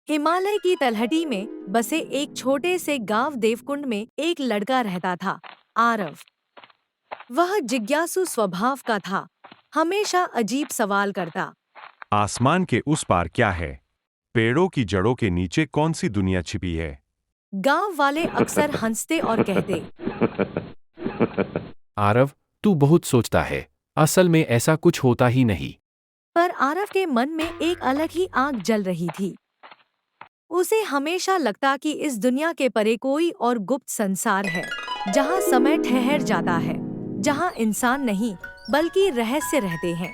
हिमालय की तलहटी में बसे एक छोटे से गांव देवकुंड में एक लड़का रहता था, आरव। वह जिज्ञासु स्वभाव का था, हमेशा अजीब सवाल करता। आसमान के उस पार क्या है? पेड़ों की जड़ों के नीचे कौन सी दुनिया छिपी है? गांव वाले अक्सर हंसते और कहते, आरव, तू बहुत सोचता है। असल में ऐसा कुछ होता ही नहीं। पर आरव के मन में एक अलग ही आग जल रही थी। उसे हमेशा लगता कि इस दुनिया के परे कोई और गुप्त संसार है, जहाँ समय ठहर जाता है, जहाँ इंसान नहीं बल्कि रहस्य रहते हैं।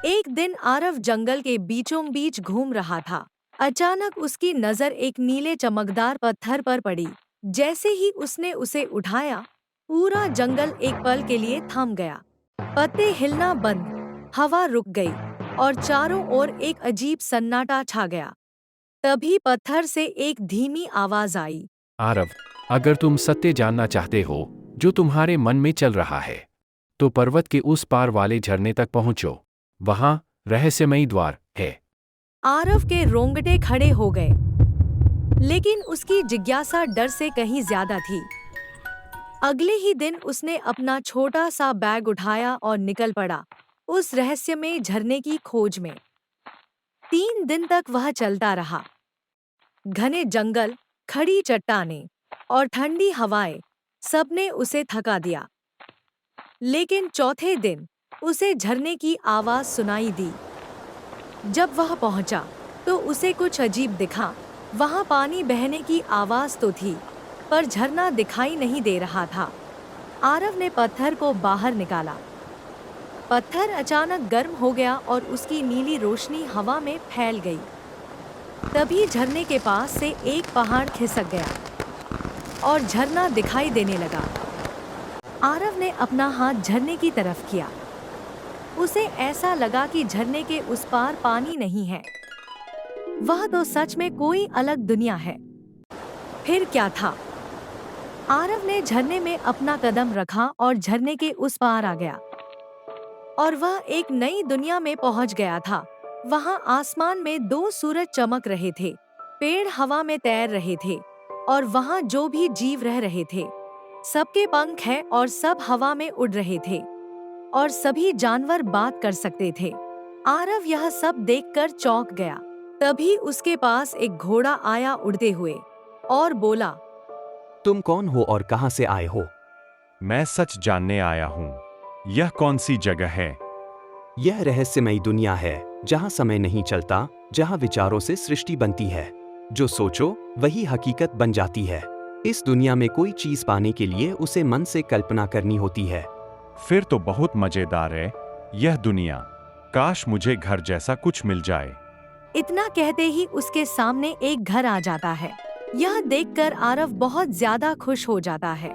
एक दिन आरव जंगल के बीचों बीच घूम रहा था। अचानक उसकी नजर एक नीले चमकदार पत्थर पर पड़ी। जैसे ही उसने उसे उठाया, पूरा जंगल एक पल के लिए थम गया। पत्ते हिलना बंद, हवा रुक गई और चारों ओर एक अजीब सन्नाटा छा गया। तभी पत्थर से एक धीमी आवाज आई। आरव, अगर तुम सत्य जानना चाहते हो, जो तुम्हारे मन में चल रहा है, तो पर्वत के उस पार वाले झरने तक पहुंचो। वहां रहस्यमयी द्वार है। आरव के रोंगटे खड़े हो गए, लेकिन उसकी जिज्ञासा डर से कहीं ज्यादा थी। अगले ही दिन उसने अपना छोटा सा बैग उठाया और निकल पड़ा उस रहस्यमय झरने की खोज में। 3 दिन तक वह चलता रहा। घने जंगल, खड़ी चट्टानें और ठंडी हवाएं, सबने उसे थका दिया। लेकिन चौथे दिन उसे झरने की आवाज सुनाई दी। जब वह पहुंचा, तो उसे कुछ अजीब दिखा। वहां पानी बहने की आवाज तो थी, पर झरना दिखाई नहीं दे रहा था। आरव ने पत्थर को बाहर निकाला। पत्थर अचानक गर्म हो गया और उसकी नीली रोशनी हवा में फैल गई। तभी झरने के पास से एक पहाड़ खिसक गया और झरना दिखाई देने लगा। आरव ने अपना हाथ झरने की तरफ किया। उसे ऐसा लगा कि झरने के उस पार पानी नहीं है। वह तो सच में कोई अलग दुनिया है। फिर क्या था? आरव ने झरने में अपना कदम रखा और झरने के उस पार आ गया, और वह एक नई दुनिया में पहुंच गया था। वहां आसमान में 2 सूरज चमक रहे थे, पेड़ हवा में तैर रहे थे, और वहां जो भी जीव रह रहे थे, सबके पंख हैं और सब हवा में उड़ रहे थे, और सभी जानवर बात कर सकते थे। आरव यह सब देखकर चौंक गया। तभी उसके पास एक घोड़ा आया उड़ते हुए और बोला, तुम कौन हो और कहां से आए हो? मैं सच जानने आया हूँ। यह कौन सी जगह है? यह रहस्यमयी दुनिया है, जहां समय नहीं चलता, जहां विचारों से सृष्टि बनती है। जो सोचो वही हकीकत बन जाती है। इस दुनिया में कोई चीज पाने के लिए उसे मन से कल्पना करनी होती है। फिर तो बहुत मजेदार है यह दुनिया। काश मुझे घर जैसा कुछ मिल जाए। इतना कहते ही उसके सामने एक घर आ जाता है। यह देखकर आरव बहुत ज्यादा खुश हो जाता है।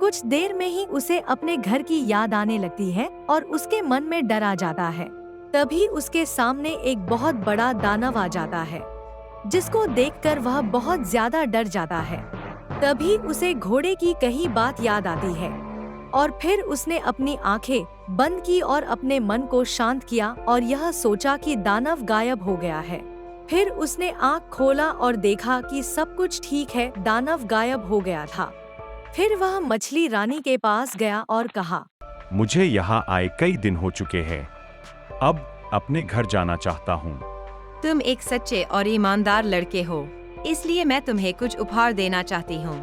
कुछ देर में ही उसे अपने घर की याद आने लगती है और उसके मन में डर आ जाता है। तभी उसके सामने एक बहुत बड़ा दानव आ जाता है, जिसको देखकर वह बहुत ज्यादा डर जाता है। तभी उसे घोड़े की कही बात याद आती है, और फिर उसने अपनी आंखें बंद की और अपने मन को शांत किया और यह सोचा कि दानव गायब हो गया है। फिर उसने आंख खोला और देखा कि सब कुछ ठीक है, दानव गायब हो गया था। फिर वह मछली रानी के पास गया और कहा, मुझे यहाँ आए कई दिन हो चुके हैं। अब अपने घर जाना चाहता हूँ। तुम एक सच्चे और ईमानदार लड़के हो, इसलिए मैं तुम्हें कुछ उपहार देना चाहती हूँ।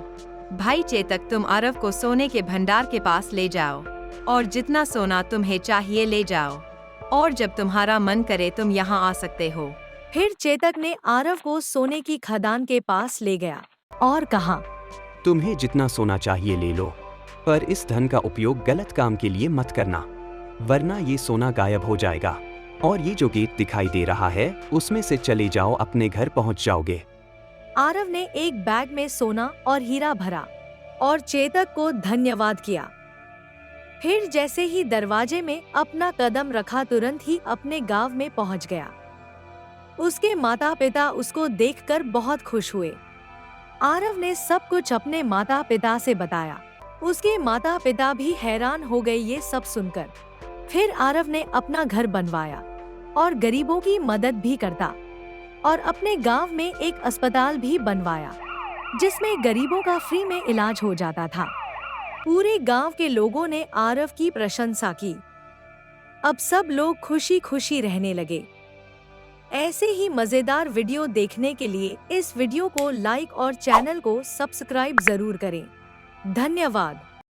भाई चेतक, तुम आरव को सोने के भंडार के पास ले जाओ और जितना सोना तुम्हें चाहिए ले जाओ, और जब तुम्हारा मन करे तुम यहाँ आ सकते हो। फिर चेतक ने आरव को सोने की खदान के पास ले गया और कहा, तुम्हें जितना सोना चाहिए ले लो, पर इस धन का उपयोग गलत काम के लिए मत करना, वरना ये सोना गायब हो जाएगा। और ये जो गेट दिखाई दे रहा है, उसमें से चले जाओ, अपने घर पहुंच जाओगे। आरव ने एक बैग में सोना और हीरा भरा और चेतक को धन्यवाद किया। फिर जैसे ही दरवाजे में अपना कदम रखा, तुरंत ही अपने गांव में पहुंच गया। उसके माता पिता उसको देखकर बहुत खुश हुए। आरव ने सब कुछ अपने माता पिता से बताया। उसके माता पिता भी हैरान हो गए ये सब सुनकर। फिर आरव ने अपना घर बनवाया और गरीबों की मदद भी करता, और अपने गांव में एक अस्पताल भी बनवाया जिसमें गरीबों का फ्री में इलाज हो जाता था। पूरे गांव के लोगों ने आरव की प्रशंसा की। अब सब लोग खुशी खुशी रहने लगे। ऐसे ही मजेदार वीडियो देखने के लिए इस वीडियो को लाइक और चैनल को सब्सक्राइब जरूर करें। धन्यवाद।